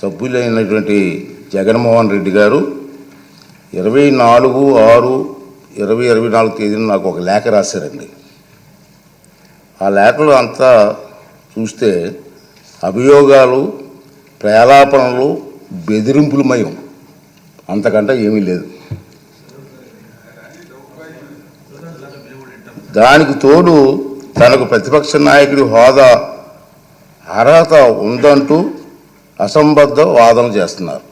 సభ్యులైనటువంటి జగన్మోహన్ రెడ్డి గారు 24/6/2024 తేదీన నాకు ఒక లేఖ రాశారండి. ఆ లేఖలో అంతా చూస్తే అభియోగాలు, ప్రలాపనలు, బెదిరింపులమయం, అంతకంటే ఏమీ లేదు. దానికి తోడు తనకు ప్రతిపక్ష నాయకుడి హోదా అర్హత ఉందంటూ అసంబద్ధ వాదన చేస్తున్నారు.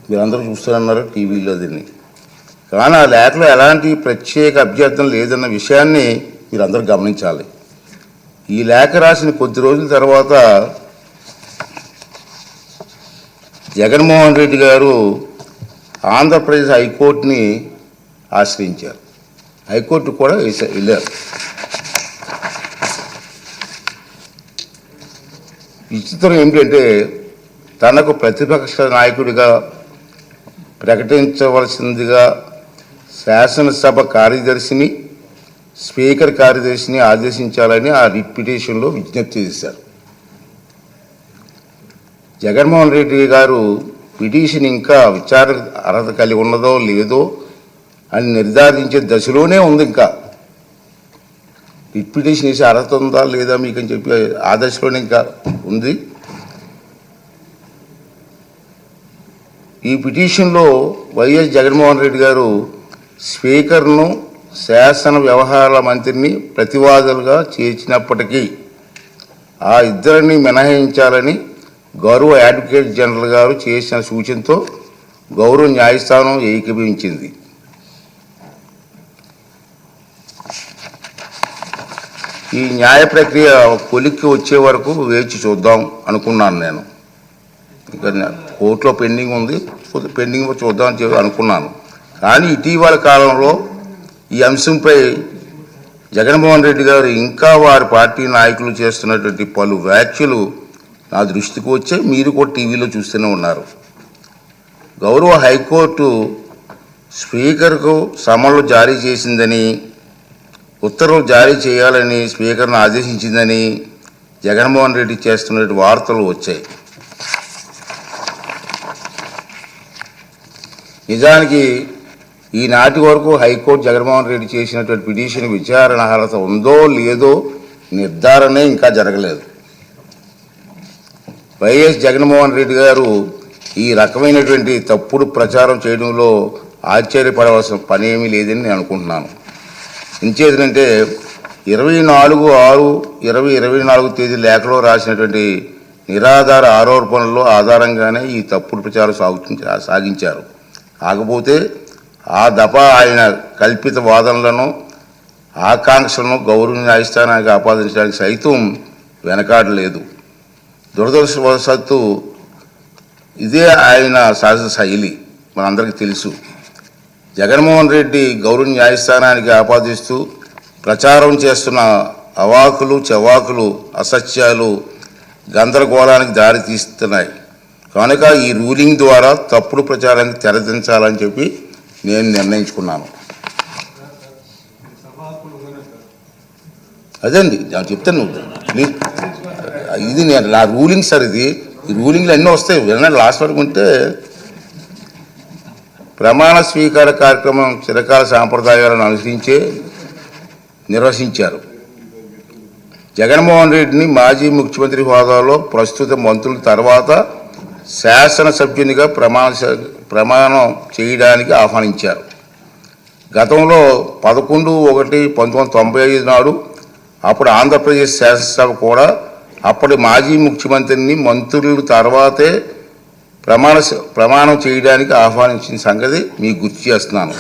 మీరందరూ చూస్తున్నారు టీవీలో దీన్ని. కానీ ఆ లేఖలో ఎలాంటి ప్రత్యేక అభ్యర్థన లేదన్న విషయాన్ని మీరందరూ గమనించాలి. ఈ లేఖ రాసిన కొద్ది రోజుల తర్వాత జగన్మోహన్ రెడ్డి గారు ఆంధ్రప్రదేశ్ హైకోర్టుని ఆశ్రయించారు. హైకోర్టు కూడా వెళ్ళారు. విచిత్రం ఏమిటంటే తనకు ప్రతిపక్ష నాయకుడిగా ప్రకటించవలసిందిగా శాసనసభ కార్యదర్శిని, స్పీకర్ కార్యదర్శిని ఆదేశించాలని ఆ రిట్ పిటిషన్లో విజ్ఞప్తి చేశారు. జగన్మోహన్ రెడ్డి గారు పిటిషన్ ఇంకా విచారణ అర్హత కలిగి ఉన్నదో లేదో అని నిర్ధారించే దశలోనే ఉంది. ఇంకా రిట్ పిటిషన్ వేసే అర్హత ఉందా లేదా మీకు అని చెప్పి ఆ దశలోనే ఇంకా ఉంది. ఈ పిటిషన్లో వైఎస్ జగన్మోహన్ రెడ్డి గారు స్పీకర్ను, శాసన వ్యవహారాల మంత్రిని ప్రతివాదులుగా చేర్చినప్పటికీ ఆ ఇద్దరిని మినహాయించాలని గౌరవ అడ్వకేట్ జనరల్ గారు చేసిన సూచనతో గౌరవ న్యాయస్థానం ఏకీభవించింది. ఈ న్యాయ ప్రక్రియ కొలిక్కి వచ్చే వరకు వేచి చూద్దాం అనుకున్నాను. నేను ఇంకా కోర్టులో పెండింగ్ ఉంది, పెండింగ్ చూద్దాం అనుకున్నాను. కానీ ఇటీవల కాలంలో ఈ అంశంపై జగన్మోహన్ రెడ్డి గారు ఇంకా వారి పార్టీ నాయకులు చేస్తున్నటువంటి పలు వ్యాఖ్యలు నా దృష్టికి వచ్చే మీరు కూడా టీవీలో చూస్తూనే ఉన్నారు. గౌరవ హైకోర్టు స్పీకర్కు సమన్లు జారీ చేసిందని, ఉత్తర్వులు జారీ చేయాలని స్పీకర్ను ఆదేశించిందని జగన్మోహన్ రెడ్డి చేస్తున్న వార్తలు వచ్చాయి. నిజానికి ఈనాటి వరకు హైకోర్టు జగన్మోహన్ రెడ్డి చేసినటువంటి పిటిషన్ విచారణ అర్హత ఉందో లేదో నిర్ధారణే ఇంకా జరగలేదు. వైఎస్ జగన్మోహన్ రెడ్డి గారు ఈ రకమైనటువంటి తప్పుడు ప్రచారం చేయడంలో ఆశ్చర్యపడవలసిన పని ఏమీ లేదని నేను అనుకుంటున్నాను. ఇంచేదంటే 24/6/2024 తేదీ లేఖలో రాసినటువంటి నిరాధార ఆరోపణల ఆధారంగానే ఈ తప్పుడు ప్రచారం సాగించారు. కాకపోతే ఆ దఫా ఆయన కల్పిత వాదనలను, ఆకాంక్షలను గౌరవ న్యాయస్థానానికి ఆపాదించడానికి సైతం వెనకాడలేదు. దురదృష్టవశాత్తు ఇదే ఆయన సహజ శైలి, మనందరికీ తెలుసు. జగన్మోహన్ రెడ్డి గౌరవ న్యాయస్థానానికి ఆపాదిస్తూ ప్రచారం చేస్తున్న అవాకులు చెవాకులు, అసత్యాలు గందరగోళానికి దారి తీస్తున్నాయి. కనుక ఈ రూలింగ్ ద్వారా తప్పుడు ప్రచారానికి తెరదించాలని చెప్పి నేను నిర్ణయించుకున్నాను. అదండి నేను చెప్తాను. ఇది నేను నా రూలింగ్ సార్. ఇది ఈ రూలింగ్లు అన్నీ వస్తాయి, వినండి లాస్ట్ వరకు ఉంటే. ప్రమాణ స్వీకార కార్యక్రమం చిరకాల సాంప్రదాయాలను అనుసరించే నిర్వహించారు. జగన్మోహన్ రెడ్డిని మాజీ ముఖ్యమంత్రి హోదాలో ప్రస్తుత మంత్రుల తర్వాత శాసనసభ్యునిగా ప్రమాణం చేయడానికి ఆహ్వానించారు. గతంలో 11/1/1995 నాడు అప్పుడు ఆంధ్రప్రదేశ్ శాసనసభ కూడా అప్పటి మాజీ ముఖ్యమంత్రిని మంత్రుల తర్వాతే ప్రమాణం చేయడానికి ఆహ్వానించిన సంగతి మీకు గుర్తు చేస్తున్నాను.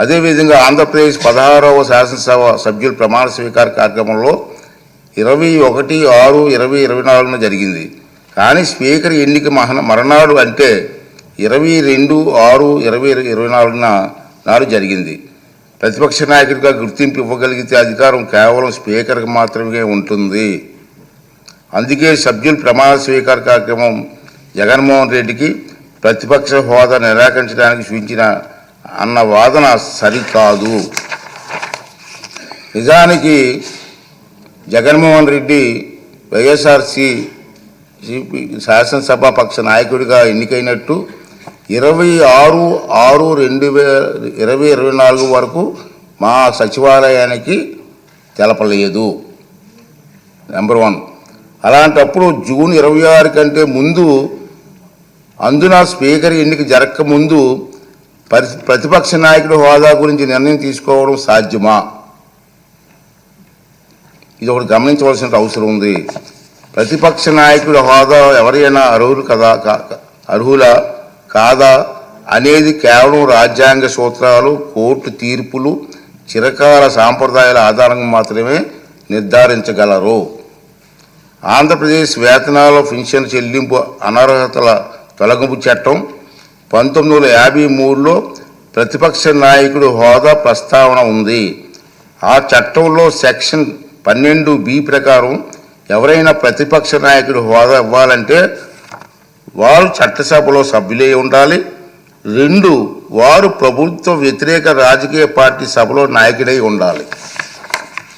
అదేవిధంగా ఆంధ్రప్రదేశ్ 16వ శాసనసభ సభ్యుల ప్రమాణ స్వీకార కార్యక్రమంలో 21/6/2024 జరిగింది. కానీ స్పీకర్ ఎన్నిక మరణాడు అంటే 22/6/2024 నాడు జరిగింది. ప్రతిపక్ష నాయకుడిగా గుర్తింపు ఇవ్వగలిగితే అధికారం కేవలం స్పీకర్కి మాత్రమే ఉంటుంది. అందుకే సభ్యుల ప్రమాణ స్వీకార కార్యక్రమం జగన్మోహన్ రెడ్డికి ప్రతిపక్ష హోదా నిరాకరించడానికి సూచించిన అన్న వాదన సరికాదు. నిజానికి జగన్మోహన్ రెడ్డి వైఎస్ఆర్సీ శాసనసభ పక్ష నాయకుడిగా ఎన్నికైనట్టు 26/6/2024 వరకు మా సచివాలయానికి తెలపలేదు. నెంబర్ 1. అలాంటప్పుడు జూన్ 26 కంటే ముందు, అందున స్పీకర్ ఎన్నిక జరగక ముందు ప్రతిపక్ష నాయకుడి హోదా గురించి నిర్ణయం తీసుకోవడం సాధ్యమా? ఇది ఒకటి గమనించవలసిన అవసరం ఉంది. ప్రతిపక్ష నాయకుడి హోదా ఎవరైనా అర్హులా కాదా అనేది కేవలం రాజ్యాంగ సూత్రాలు, కోర్టు తీర్పులు, చిరకాల సాంప్రదాయాల ఆధారంగా మాత్రమే నిర్ధారించగలరు. ఆంధ్రప్రదేశ్ వేతనాల పెన్షన్ చెల్లింపు అనర్హతల తొలగింపు చట్టం 1953లో ప్రతిపక్ష నాయకుడి హోదా ప్రస్తావన ఉంది. ఆ చట్టంలో సెక్షన్ 12B ప్రకారం ఎవరైనా ప్రతిపక్ష నాయకుడి హోదా ఇవ్వాలంటే వారు చట్టసభలో సభ్యులై ఉండాలి. 2, వారు ప్రభుత్వ వ్యతిరేక రాజకీయ పార్టీ సభలో నాయకుడై ఉండాలి.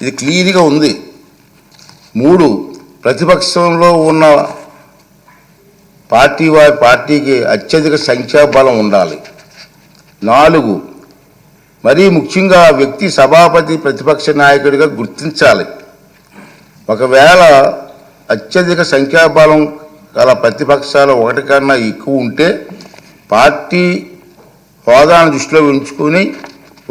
ఇది క్లియర్గా ఉంది. 3, ప్రతిపక్షంలో ఉన్న పార్టీకి అత్యధిక సంఖ్యాబలం ఉండాలి. 4, మరీ ముఖ్యంగా వ్యక్తి సభాపతి ప్రతిపక్ష నాయకుడిగా గుర్తించాలి. ఒకవేళ అత్యధిక సంఖ్యాబలం గల ప్రతిపక్షాలు 1 కన్నా ఎక్కువ ఉంటే పార్టీ హోదాను దృష్టిలో ఉంచుకుని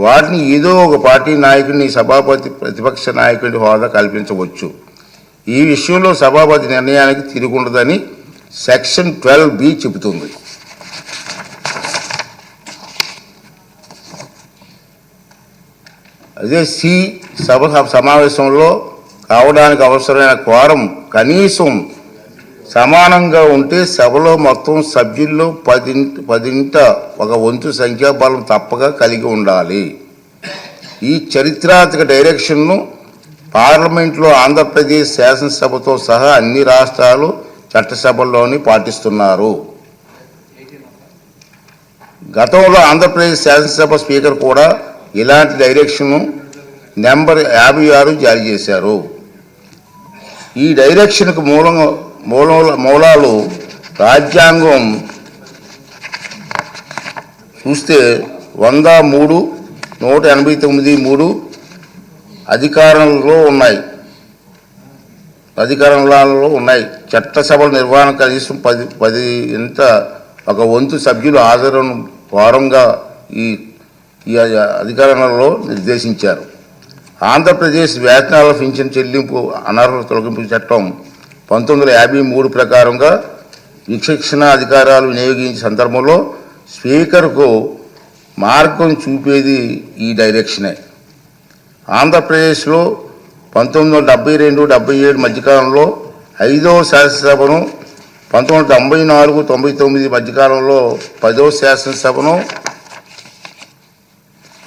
వాటిని ఏదో ఒక పార్టీ నాయకుడిని సభాపతి ప్రతిపక్ష నాయకుడి హోదా కల్పించవచ్చు. ఈ విషయంలో సభాపతి నిర్ణయానికి తిరుగుండదని సెక్షన్ 12B చెబుతుంది. అదే సభ సమావేశంలో కావడానికి అవసరమైన క్వారం కనీసం సమానంగా ఉంటే సభలో మొత్తం సభ్యుల్లో 10ంట 1/10 సంఖ్యాబలం తప్పక కలిగి ఉండాలి. ఈ చరిత్రాత్మక డైరెక్షన్ను పార్లమెంట్లో ఆంధ్రప్రదేశ్ శాసనసభతో సహా అన్ని రాష్ట్రాలు చట్టసభల్లోని పాటిస్తున్నారు. గతంలో ఆంధ్రప్రదేశ్ శాసనసభ స్పీకర్ కూడా ఇలాంటి డైరెక్షన్ను నెంబర్ 56 జారీ చేశారు. ఈ డైరెక్షన్కు మూలాలు రాజ్యాంగం చూస్తే 103, 189(3) అధికారంలో ఉన్నాయి. చట్టసభల నిర్వహణ కనీసం 10ంట 1/10 సభ్యులు హాజరును వారంగా ఈ అధికారంలో నిర్దేశించారు. ఆంధ్రప్రదేశ్ వేతనాల పెన్షన్ చెల్లింపు అనర్హత తొలగింపు చట్టం 1953 ప్రకారంగా విచక్షణ అధికారాలు వినియోగించే సందర్భంలో స్పీకర్కు మార్గం చూపేది ఈ డైరెక్షనే. ఆంధ్రప్రదేశ్లో 1972-77 మధ్యకాలంలో 5వ శాసనసభను, 1994-99 మధ్యకాలంలో 10వ శాసనసభను